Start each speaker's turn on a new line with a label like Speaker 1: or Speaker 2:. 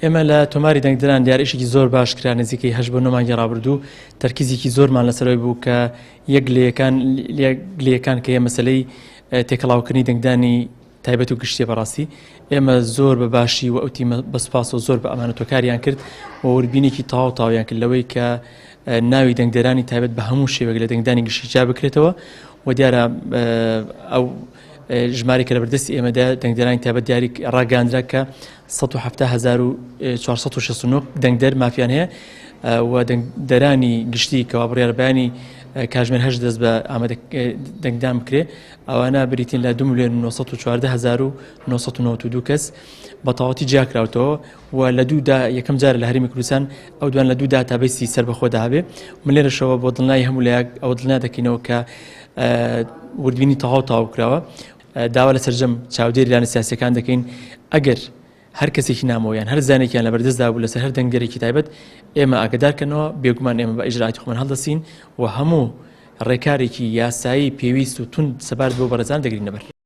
Speaker 1: ئێمە لە تۆماری دەنگدەران دیارێشێکی زۆر باش کرا نزیکەی 8 بۆ 9 مانگی ڕابردوو تەرکیزێکی زۆرمان لەسەرەوەی بوو کە یەک لێیەکان کە مەسەلەی تێکەڵاوکردنی دەنگدانی تایبەت و گشتیە بەڕاستی ئێمە زۆر بە باشی و ئەوتی بەسپاس و زۆر بە ئەمانەتۆکاریان کرد و وەربینێکی تەواو تاویان کرد لەوەی کە ناوی دەنگدەرانی تایبەت بە هەموو شێوەیەک لە دەنگدانی گشتی جا بکرێتەوە و دیارە ئەو ژمارێکە لە بەردەستی ئێمەدا دەنگدەرانی تایبەت دیاری ڕاگەاندرا کە 174,469 دەنگدەر مافیان هەیە و دەنگدەرانی گشتی کەوا بڕیاربیانی کاژمێر 8 دەست بە ئامادە دەنگدان بکرێ ئەوانە بریتین لە 2,914,992 کەس بە تەواوەتی جیاکراوتەوە و لە دوودا یەکەم جارە لە هەرێمی کوردستان ئەو دوان لە دوو داتابەیسی سەربەخۆدا هەبێ من لێرەشەوە بۆ دڵنیای هەموو لایەک ئەوە دڵنیا دەکەینەوە کە وردبینی تەواو کراوە داوا لە سەرجەم چاودێری لانە سیاسیەکان دەکەین ئەگەر هەر کەسێکی نامەوەیان هەر زانێکیان لە بەردەستدا بوو لەسەر هەر دەنگدەرێکی تایبەت ئێمە ئاگدارکەنەوە بێگومان ئێمە بە ئیجرعاتی خۆمان هەڵدەسین و هەموو ڕێکارێکی یاسایی پێویست و تون سەبارەت بۆ بەڕێزان دەگرینە بەر